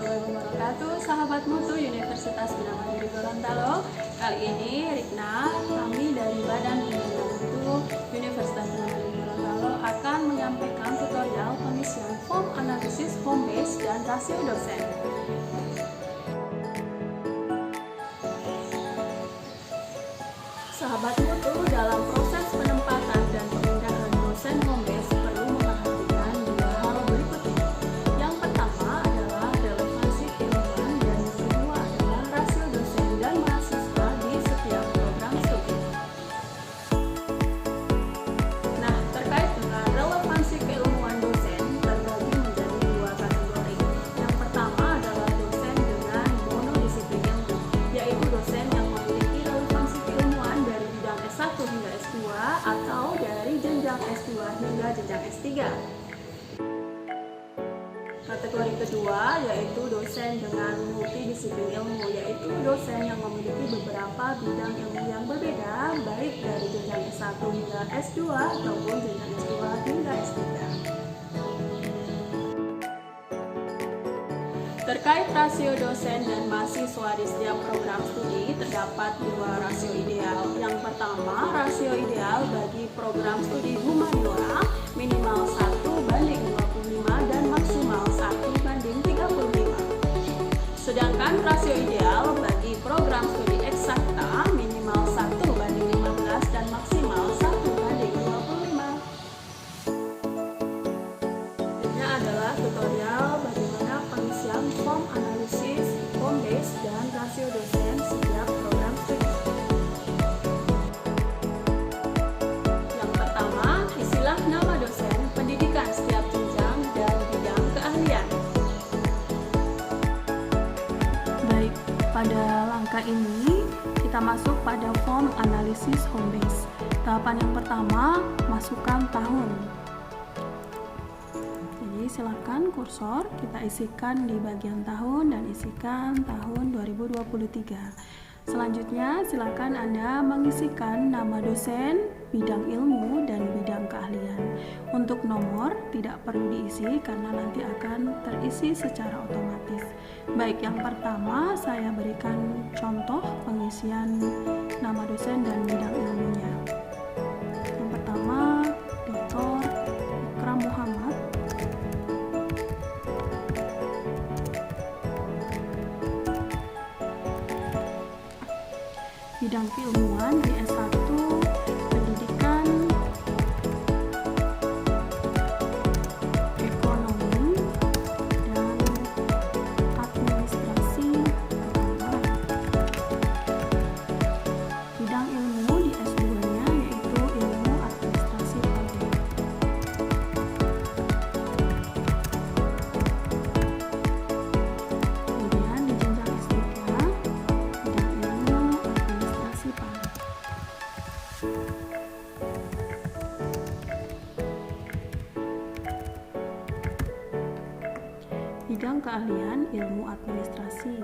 warahmatullahi wabarakatuh. Sahabat Mutu Universitas Bina Mandiri Gorontalo. Kali ini Rikna, kami dari Badan Pembinaan Mutu Universitas Bina Mandiri Gorontalo akan menyampaikan tutorial pengisian form analisis home base dan rasio dosen. Sahabat Mutu, dalam proses penempatan dan pemindahan dosen home base perlu memperhatikan dua hal berikut ini. Yang pertama adalah relevansi keilmuan dan yang kedua adalah rasio dosen dan mahasiswa di setiap program studi. Nah, terkait dengan relevansi keilmuan dosen terbagi menjadi dua kategori. Yang pertama adalah dosen dengan monodisiplin ilmu, yaitu dosen yang memiliki relevansi keilmuan dari bidang S1 hingga S2 atau dari jenjang S2 hingga jenjang S3. Kategori kedua yaitu dosen dengan multidisiplin ilmu, yaitu dosen yang memiliki beberapa bidang ilmu yang berbeda baik dari jenjang S1 hingga S2 ataupun jenjang S2 hingga S3. Terkait rasio dosen dan mahasiswa di setiap program studi, terdapat dua rasio ideal. Yang pertama, rasio ideal bagi program studi humaniora minimal 1:25 dan maksimal 1:35. Sedangkan rasio ideal bagi program studi eksakta minimal 1:15 dan maksimal 1:25. Ini adalah tutorial bagaimana pengisian form analisis home base dan rasio dosen setiap program studi. Yang pertama, isilah nama dosen, pendidikan setiap jenjang, dan bidang keahlian. Baik, pada langkah ini kita masuk pada form analisis home base. Tahapan yang pertama, masukkan tahun. Jadi silakan kursor kita isikan di bagian tahun dan isikan tahun 2023. Selanjutnya silakan Anda mengisikan nama dosen, bidang ilmu, dan bidang keahlian. Untuk nomor tidak perlu diisi karena nanti akan terisi secara otomatis. Baik, yang pertama saya berikan contoh pengisian nama dosen dan bidang ilmunya. Yang pertama, Dr. Ikram Muhammad. Bidang keilmuan di S1 pendidikan ekonomi dan administrasi perkantoran. Bidang ilmu di S2-nya yaitu ilmu administrasi publik. Kemudian di jenjang S3 bidang ilmu administrasi publik. Bidang keahlian ilmu administrasi.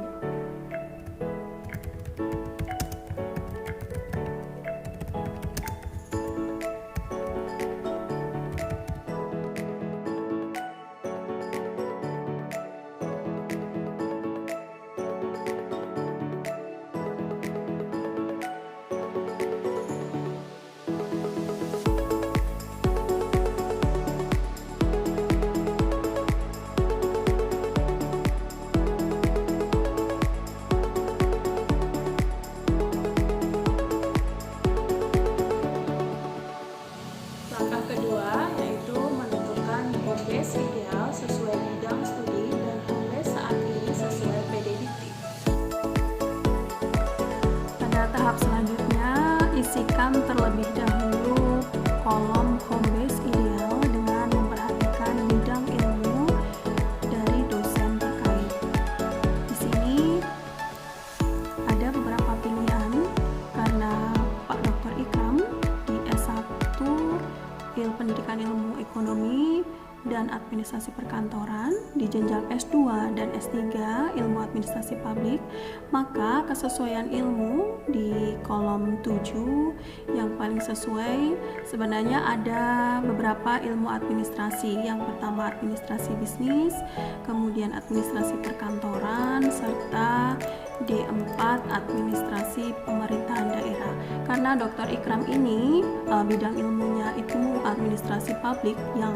administrasi perkantoran, di jenjang S2 dan S3 ilmu administrasi publik, maka kesesuaian ilmu di kolom 7 yang paling sesuai sebenarnya ada beberapa ilmu administrasi. Yang pertama administrasi bisnis, kemudian administrasi perkantoran, serta D4 administrasi pemerintahan daerah. Karena Dr. Ikram ini bidang ilmunya itu administrasi publik yang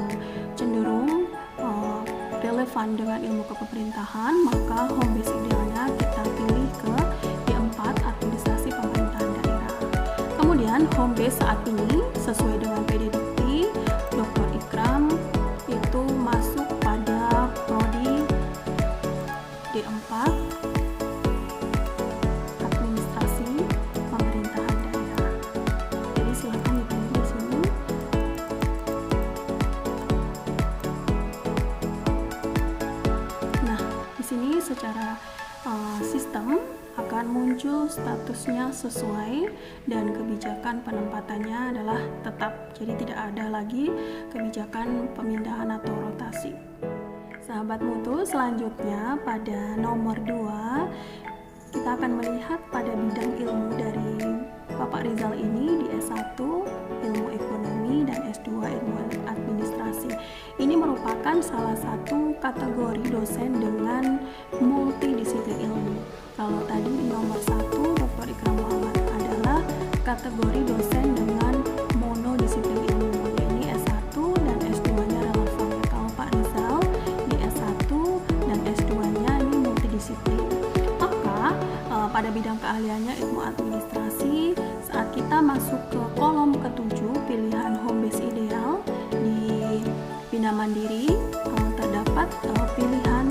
cenderung relevan dengan ilmu kepemerintahan, maka home base idealnya kita pilih ke D4 administrasi pemerintahan daerah. Kemudian home base saat ini sesuai dengan PD Dikti, Dr. Ikram itu masuk pada prodi D4 administrasi pemerintahan daerah. Jadi silakan dipilih di sini. Nah, di sini secara sistem akan muncul statusnya sesuai dan kebijakan penempatannya adalah tetap. Jadi tidak ada lagi kebijakan pemindahan atau rotasi. Sahabat mutu, selanjutnya pada nomor 2 kita akan melihat pada bidang ilmu dari Bapak Rizal ini di S1 ilmu ekonomi dan S2 ilmu administrasi. Ini merupakan salah satu kategori dosen dengan multidisiplin ilmu. Kalau tadi di nomor 1 Dr. Ikram Muhammad adalah kategori dosen dengan monodisiplin ilmu. Ini S1 dan S2-nya relevan. Kalau Pak Rizal di S1 dan S2-nya ini multidisiplin. Maka pada bidang keahliannya ilmu administrasi, saat kita masuk ke kolom ke-7 pilihan home base ideal di Bina Mandiri, terdapat pilihan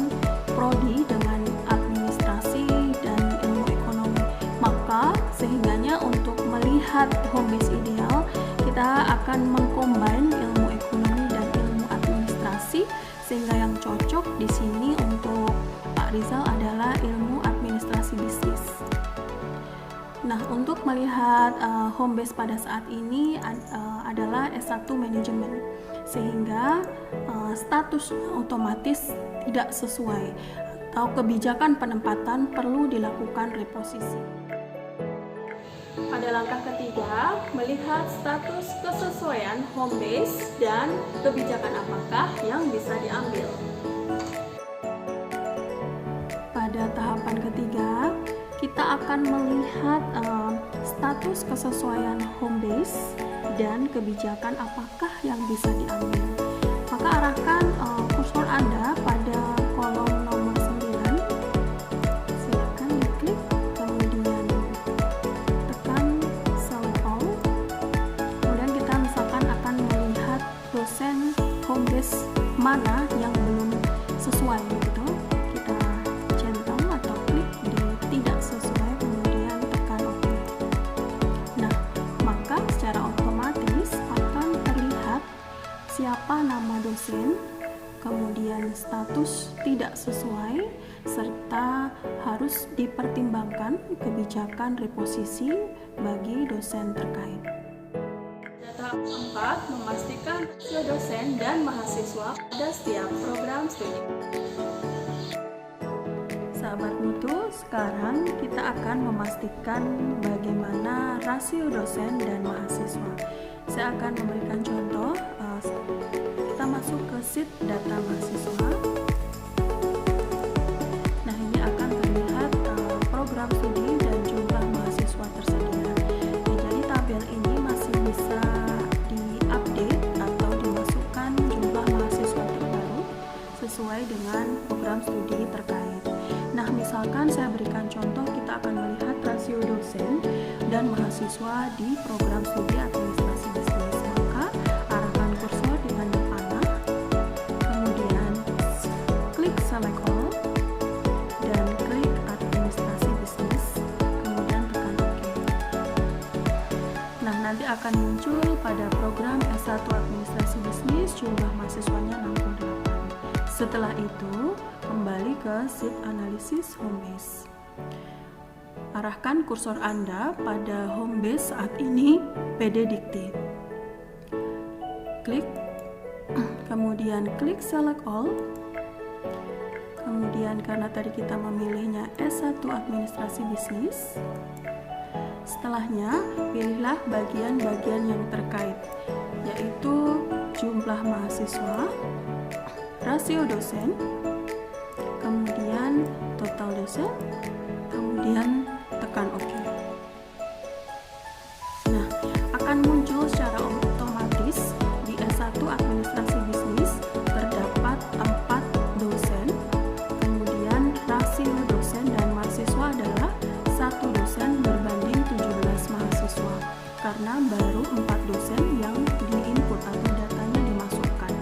prodi dengan administrasi dan ilmu ekonomi. Maka sehingganya untuk melihat home base ideal, kita akan mengcombine ilmu ekonomi dan ilmu administrasi, sehingga yang cocok di sini untuk Pak Rizal adalah ilmu administrasi bisnis. Nah, untuk melihat home base pada saat ini adalah S1 manajemen, sehingga status otomatis tidak sesuai atau kebijakan penempatan perlu dilakukan reposisi. Pada langkah ketiga, melihat status kesesuaian home base dan kebijakan apakah yang bisa diambil. Pada tahapan ketiga, kita akan melihat status kesesuaian home base dan kebijakan apakah yang bisa diambil. Maka arahkan kursor Anda pada kolom nomor 9. Silakan diklik, kemudian tekan select all. Kemudian kita misalkan akan melihat dosen home base mana yang belum sesuai gitu. Kita centang atau klik di tidak sesuai, kemudian tekan OK. Nah, maka secara otomatis akan terlihat siapa nama dosen, kemudian status tidak sesuai, serta harus dipertimbangkan kebijakan reposisi bagi dosen terkait. Tahap 4, memastikan rasio dosen dan mahasiswa pada setiap program studi. Sahabat mutu, sekarang kita akan memastikan bagaimana rasio dosen dan mahasiswa. Saya akan memberikan contoh. Kita masuk ke sheet data mahasiswa. Nah, ini akan terlihat program studi dan jumlah mahasiswa tersedia. Jadi tabel ini masih bisa diupdate atau dimasukkan jumlah mahasiswa terbaru sesuai dengan program studi terkait. Nah, misalkan saya berikan contoh, kita akan melihat rasio dosen dan mahasiswa di program studi administrasi bisnis. Maka arahkan kursor dengan panah, kemudian klik select all dan klik administrasi bisnis, kemudian tekan OK. Nah, nanti akan muncul pada program S1 administrasi bisnis jumlah mahasiswanya 68. Setelah itu, kembali ke sheet analisis home base. Arahkan kursor Anda pada home base saat ini PD Dikti. Klik, kemudian klik select all. Kemudian karena tadi kita memilihnya S1 Administrasi Bisnis, setelahnya pilihlah bagian-bagian yang terkait, yaitu jumlah mahasiswa, rasio dosen, kemudian total dosen, kemudian tekan OK. Nah, akan muncul secara otomatis di S1 Administrasi Bisnis terdapat 4 dosen, kemudian rasio dosen dan mahasiswa adalah 1 dosen berbanding 17 mahasiswa, karena baru 4 dosen yang di-input atau datanya dimasukkan.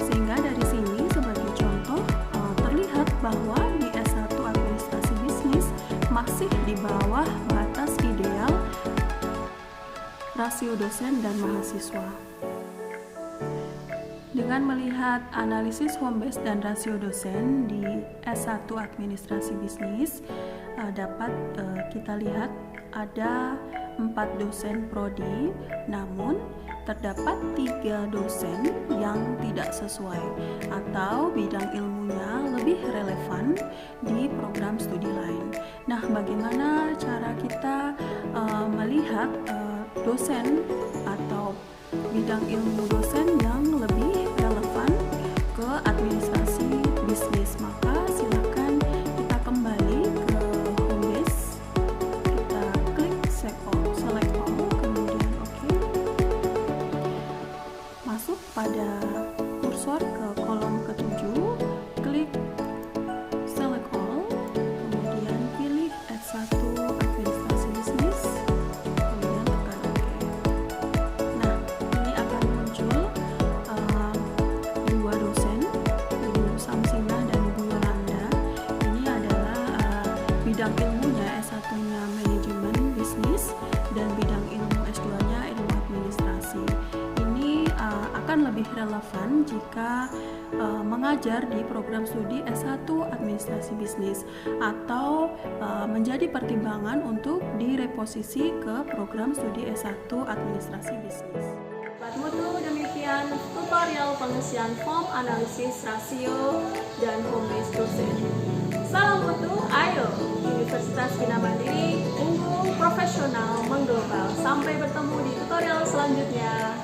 Sehingga dari sini sebagai contoh terlihat bahwa di S1 Administrasi Bisnis masih di bawah batas ideal rasio dosen dan mahasiswa. Dengan melihat analisis home base dan rasio dosen di S1 Administrasi Bisnis, dapat kita lihat ada 4 dosen prodi, namun terdapat 3 dosen yang tidak sesuai atau bidang ilmunya lebih relevan di program studi lain. Nah, bagaimana cara kita melihat dosen atau bidang ilmu dosen yang lebih relevan ke administrasi bisnis? Maka silakan kita kembali ke home base, kita klik select all, kemudian OK. Masuk pada kursor ke kolom ke-7, klik select all, kemudian pilih S1 Administrasi Bisnis, kemudian tekan OK. Nah, ini akan muncul 2 dosen, Ibu Samsina dan Ibu Yolanda. Ini adalah bidang ilmunya S1-nya Manajemen Bisnis dan bidang ilmu S2-nya Ilmu Administrasi. Ini akan lebih relevan jika mengajar di program studi S1 Administrasi Bisnis atau menjadi pertimbangan untuk direposisi ke program studi S1 Administrasi Bisnis. Sobat Mutu, demikian tutorial pengisian form analisis rasio dan home base dosen. Salam Mutu, ayo! Universitas Bina Mandiri, unggul, profesional, mengglobal. Sampai bertemu di tutorial selanjutnya.